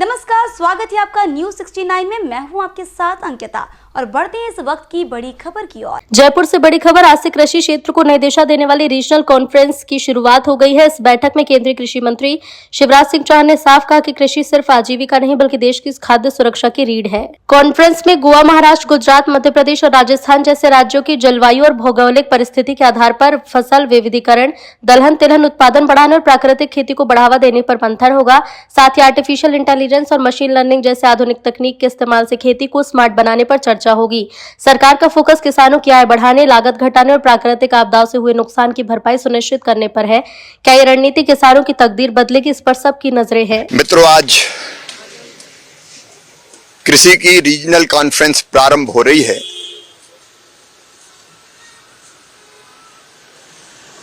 नमस्कार, स्वागत है आपका न्यूज 69 में। मैं हूं आपके साथ अंकिता और बढ़ते हैं इस वक्त की बड़ी खबर की ओर। जयपुर से बड़ी खबर। आज से कृषि क्षेत्र को नई दिशा देने वाली रीजनल कॉन्फ्रेंस की शुरुआत हो गई है। इस बैठक में केंद्रीय कृषि मंत्री शिवराज सिंह चौहान ने साफ कहा कि कृषि सिर्फ आजीविका नहीं बल्कि देश की खाद्य सुरक्षा की रीढ़ है। कॉन्फ्रेंस में गोवा, महाराष्ट्र, गुजरात, मध्य प्रदेश और राजस्थान जैसे राज्यों की जलवायु और भौगोलिक परिस्थिति के आधार पर फसल विविधीकरण, दलहन तिलहन उत्पादन बढ़ाने और प्राकृतिक खेती को बढ़ावा देने पर मंथन होगा। साथ ही आर्टिफिशियल इंटेलिजेंस और मशीन लर्निंग जैसे आधुनिक तकनीक के इस्तेमाल से खेती को स्मार्ट बनाने पर चर्चा होगी। सरकार का फोकस किसानों की आय बढ़ाने, लागत घटाने और प्राकृतिक आपदाओं से हुए नुकसान की भरपाई सुनिश्चित करने पर है। क्या ये रणनीति किसानों की तकदीर बदलेगी, इस पर सबकी नजरें हैं। मित्रों, आज कृषि की रीजनल कॉन्फ्रेंस प्रारंभ हो रही है।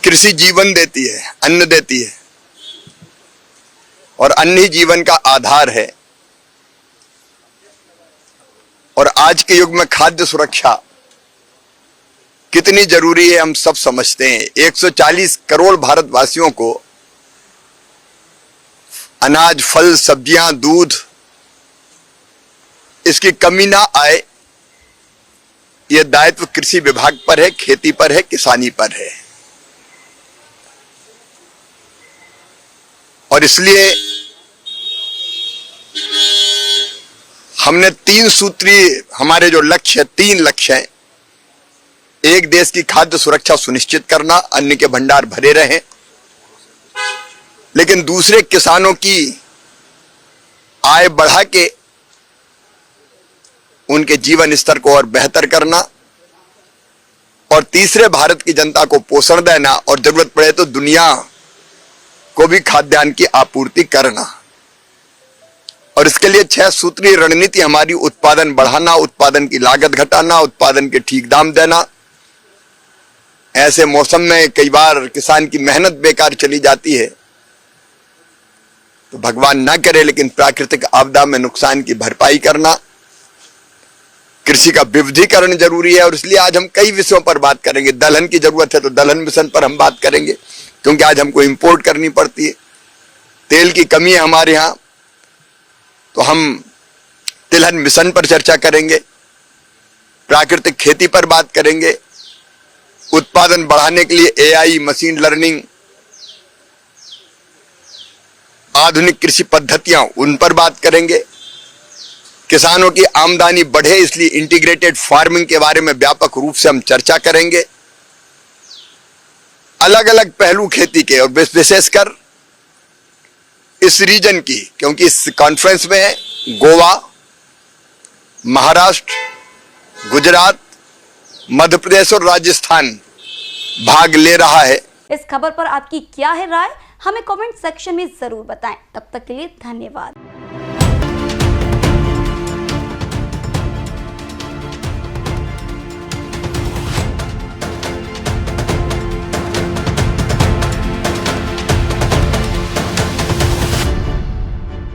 कृषि जीवन देती है, अन्न देती है और अन्न ही जीवन का आधार है। और आज के युग में खाद्य सुरक्षा कितनी जरूरी है हम सब समझते हैं। 140 करोड़ भारतवासियों को अनाज, फल, सब्जियां, दूध इसकी कमी ना आए, यह दायित्व कृषि विभाग पर है, खेती पर है, किसानी पर है। और इसलिए हमने 3 सूत्रीय हमारे जो लक्ष्य है, 3 लक्ष्य हैं। एक, देश की खाद्य सुरक्षा सुनिश्चित करना, अन्न के भंडार भरे रहें। लेकिन दूसरे, किसानों की आय बढ़ा के उनके जीवन स्तर को और बेहतर करना। और तीसरे, भारत की जनता को पोषण देना और जरूरत पड़े तो दुनिया को भी खाद्यान्न की आपूर्ति करना। और इसके लिए 6 सूत्रीय रणनीति हमारी: उत्पादन बढ़ाना, उत्पादन की लागत घटाना, उत्पादन के ठीक दाम देना। ऐसे मौसम में कई बार किसान की मेहनत बेकार चली जाती है, तो भगवान ना करे, लेकिन प्राकृतिक आपदा में नुकसान की भरपाई करना। कृषि का विविधीकरण जरूरी है और इसलिए आज हम कई विषयों पर बात करेंगे। दलहन की जरूरत है तो दलहन मिशन पर हम बात करेंगे, क्योंकि आज हमको इंपोर्ट करनी पड़ती है। तेल की कमी है हमारे यहां, तो हम तिलहन मिशन पर चर्चा करेंगे। प्राकृतिक खेती पर बात करेंगे। उत्पादन बढ़ाने के लिए एआई, मशीन लर्निंग, आधुनिक कृषि पद्धतियां, उन पर बात करेंगे। किसानों की आमदनी बढ़े इसलिए इंटीग्रेटेड फार्मिंग के बारे में व्यापक रूप से हम चर्चा करेंगे। अलग अलग पहलू खेती के और विशेषकर इस रीजन की, क्योंकि इस कॉन्फ्रेंस में गोवा, महाराष्ट्र, गुजरात, मध्य प्रदेश और राजस्थान भाग ले रहा है। इस खबर पर आपकी क्या है राय, हमें कमेंट सेक्शन में जरूर बताएं। तब तक के लिए धन्यवाद।